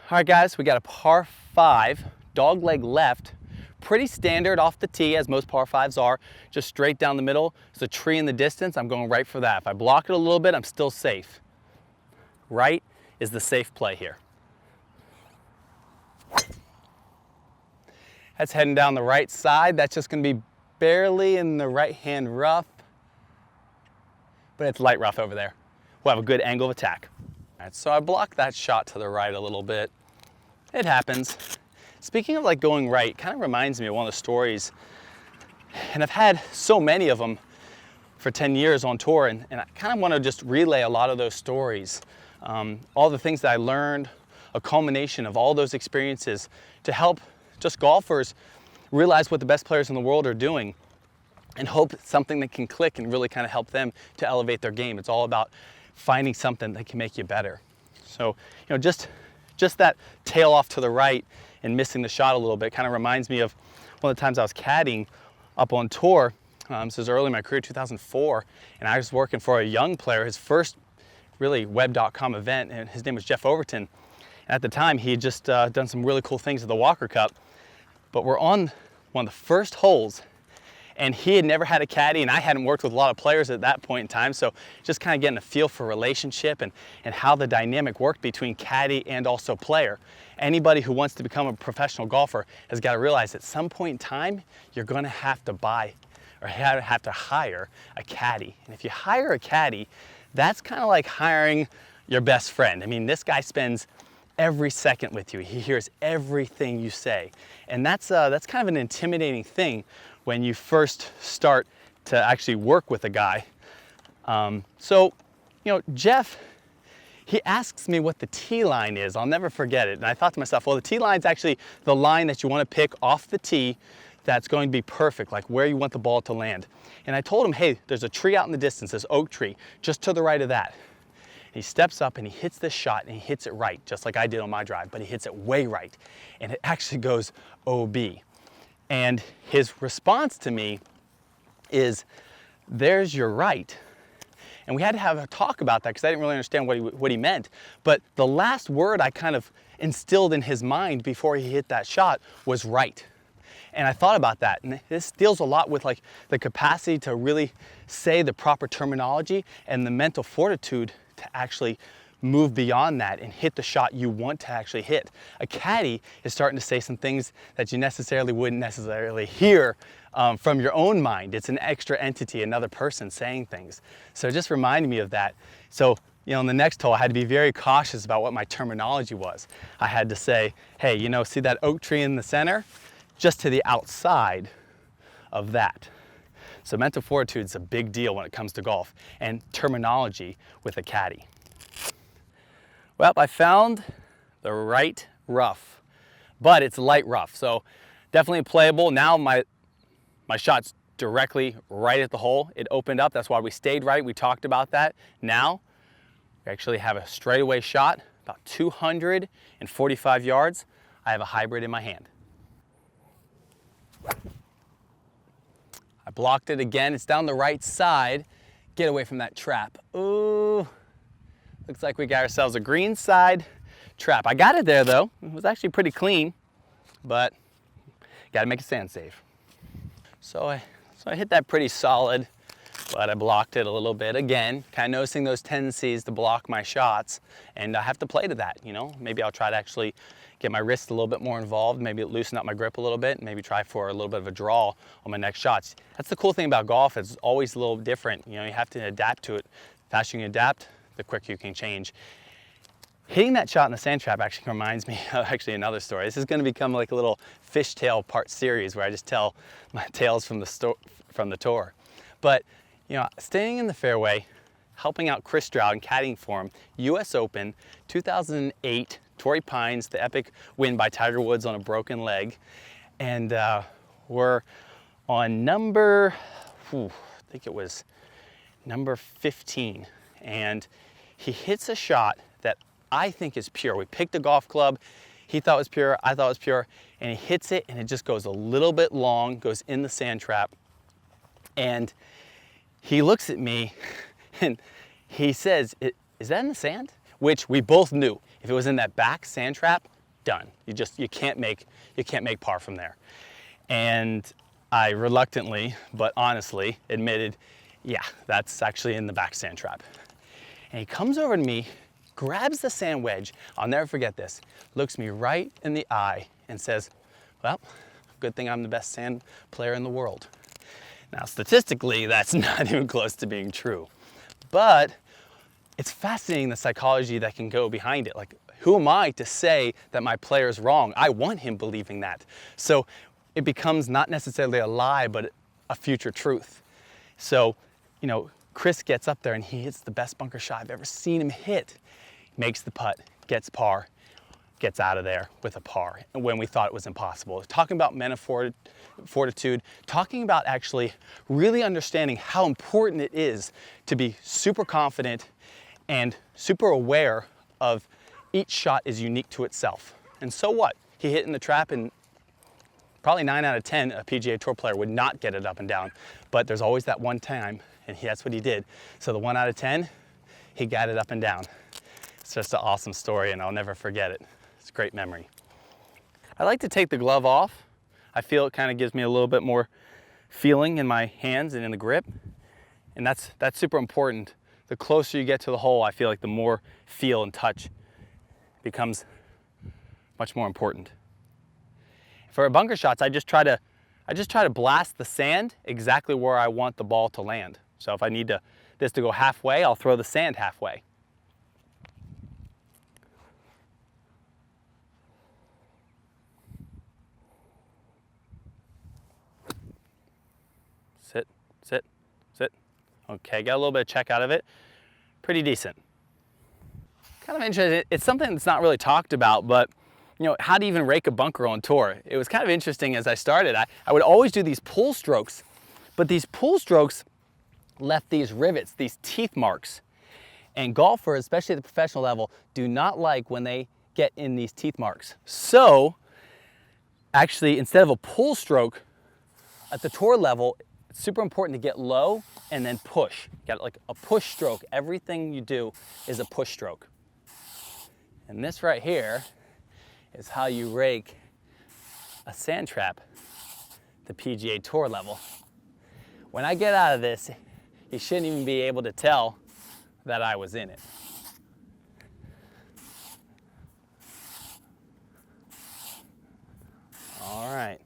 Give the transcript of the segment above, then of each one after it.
All right, guys, we got a par 5, dog leg left. Pretty standard off the tee, as most par 5s are. Just straight down the middle. There's a tree in the distance. I'm going right for that. If I block it a little bit, I'm still safe. Right is the safe play here. That's heading down the right side. That's just going to be barely in the right-hand rough, but it's light rough over there. We'll have a good angle of attack. All right, so I blocked that shot to the right a little bit. It happens. Speaking of like going right, kind of reminds me of one of the stories, and I've had so many of them for 10 years on tour, and I kind of want to just relay a lot of those stories. All the things that I learned, a culmination of all those experiences to help just golfers realize what the best players in the world are doing and hope it's something that can click and really kind of help them to elevate their game. It's all about finding something that can make you better. So, just that tail off to the right and missing the shot a little bit kind of reminds me of one of the times I was caddying up on tour. This was early in my career, 2004, and I was working for a young player, his first really web.com event, and his name was Jeff Overton. And at the time, he had just done some really cool things at the Walker Cup, but we're on one of the first holes, and he had never had a caddy, and I hadn't worked with a lot of players at that point in time, so just kind of getting a feel for relationship and how the dynamic worked between caddy and also player. Anybody who wants to become a professional golfer has got to realize at some point in time, you're going to have to buy or have to hire a caddy. And if you hire a caddy, that's kind of like hiring your best friend. I mean, this guy spends every second with you. He hears everything you say. And that's kind of an intimidating thing when you first start to actually work with a guy. Jeff, he asks me what the tee line is. I'll never forget it. And I thought to myself, well, the tee line is actually the line that you want to pick off the tee that's going to be perfect, like where you want the ball to land. And I told him, hey, there's a tree out in the distance, this oak tree, just to the right of that. He steps up and he hits this shot and he hits it right, just like I did on my drive, but he hits it way right. And it actually goes OB. And his response to me is, there's your right. And we had to have a talk about that because I didn't really understand what he meant. But the last word I kind of instilled in his mind before he hit that shot was right. And I thought about that, and this deals a lot with like the capacity to really say the proper terminology and the mental fortitude to actually move beyond that and hit the shot you want to actually hit. A caddy is starting to say some things that you wouldn't necessarily hear from your own mind. It's an extra entity, another person saying things. So it just reminded me of that. So, in the next hole, I had to be very cautious about what my terminology was. I had to say, hey, see that oak tree in the center? Just to the outside of that. So mental fortitude is a big deal when it comes to golf, and terminology with a caddy. Well, I found the right rough, but it's light rough, so definitely playable. Now my shot's directly right at the hole. It opened up, that's why we stayed right. We talked about that. Now we actually have a straightaway shot, about 245 yards. I have a hybrid in my hand. I blocked it again. It's down the right side. Get away from that trap. Ooh, looks like we got ourselves a green side trap. I got it there though. It was actually pretty clean, but got to make it sand safe. So I hit that pretty solid, but I blocked it a little bit again, kind of noticing those tendencies to block my shots, and I have to play to that. Maybe I'll try to actually get my wrist a little bit more involved, maybe loosen up my grip a little bit, and maybe try for a little bit of a draw on my next shots. That's the cool thing about golf, it's always a little different. You have to adapt to it. The faster you can adapt, the quicker you can change. Hitting that shot in the sand trap actually reminds me of another story. This is going to become like a little fishtail part series where I just tell my tales from the tour. But staying in the fairway, helping out Chris Stroud and caddying for him, US Open 2008, Torrey Pines, the epic win by Tiger Woods on a broken leg. And we're on number, I think it was number 15. And he hits a shot that I think is pure. We picked a golf club. He thought it was pure, I thought it was pure. And he hits it and it just goes a little bit long, goes in the sand trap. And he looks at me and he says, is that in the sand? Which we both knew. If it was in that back sand trap, done. You can't make par from there. And I reluctantly, but honestly, admitted, yeah, that's actually in the back sand trap. And he comes over to me, grabs the sand wedge, I'll never forget this, looks me right in the eye and says, well, good thing I'm the best sand player in the world. Now, statistically, that's not even close to being true. But it's fascinating the psychology that can go behind it. Like, who am I to say that my player is wrong? I want him believing that. So it becomes not necessarily a lie, but a future truth. So, you know, Chris gets up there and he hits the best bunker shot I've ever seen him hit. Makes the putt, gets par, gets out of there with a par when we thought it was impossible. Talking about mental fortitude, talking about actually really understanding how important it is to be super confident and super aware of each shot is unique to itself. And so what? He hit in the trap, and probably 9 out of 10 a PGA Tour player would not get it up and down, but there's always that one time, and that's what he did. So the 1 out of 10, he got it up and down. It's just an awesome story, and I'll never forget it. It's a great memory. I like to take the glove off. I feel it kind of gives me a little bit more feeling in my hands and in the grip, and that's super important. The closer you get to the hole, I feel like the more feel and touch becomes much more important. For bunker shots, I just try to blast the sand exactly where I want the ball to land. So if I need this to go halfway, I'll throw the sand halfway. Sit, sit, sit. Okay, got a little bit of check out of it. Pretty decent. Kind of interesting. It's something that's not really talked about, but you know, how to even rake a bunker on tour. It was kind of interesting as I started. I would always do these pull strokes, but these pull strokes left these rivets, these teeth marks. And golfers, especially at the professional level, do not like when they get in these teeth marks. So actually, instead of a pull stroke, at the tour level, it's super important to get low and then push. Get like a push stroke. Everything you do is a push stroke. And this right here is how you rake a sand trap, the PGA Tour level. When I get out of this, you shouldn't even be able to tell that I was in it. All right.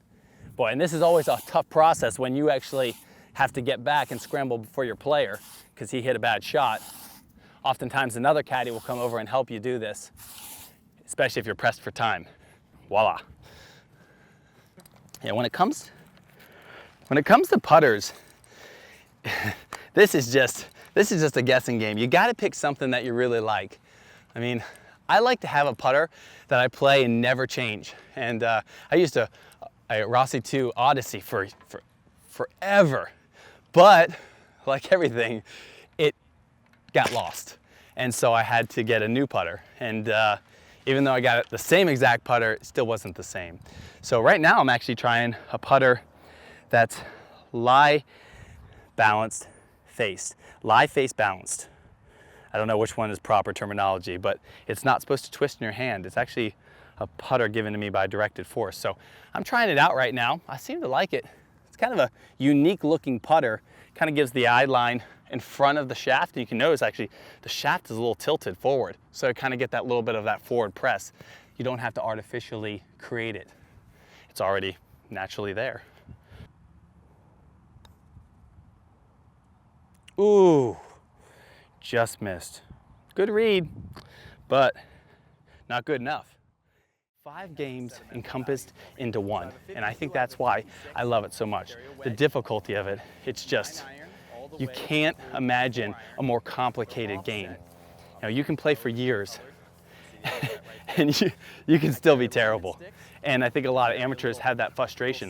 Boy, and this is always a tough process when you actually have to get back and scramble for your player because he hit a bad shot. Oftentimes another caddy will come over and help you do this, especially if you're pressed for time. Voila. Yeah, when it comes to putters, this is just a guessing game. You got to pick something that you really like. I mean, I like to have a putter that I play and never change. And I used a Rossi 2 Odyssey for forever, but like everything, it got lost. And so I had to get a new putter. And even though I got the same exact putter, it still wasn't the same. So right now I'm actually trying a putter that's lie balanced faced, lie face balanced. I don't know which one is proper terminology, but it's not supposed to twist in your hand. It's actually a putter given to me by directed force. So I'm trying it out right now. I seem to like it. It's kind of a unique looking putter. Kind of gives the eye line in front of the shaft. And you can notice actually the shaft is a little tilted forward. So you kind of get that little bit of that forward press. You don't have to artificially create it. It's already naturally there. Ooh, just missed. Good read, but not good enough. 5 games encompassed into one, and I think that's why I love it so much. The difficulty of it, it's just, you can't imagine a more complicated game. You know, you can play for years, and you can still be terrible. And I think a lot of amateurs have that frustration.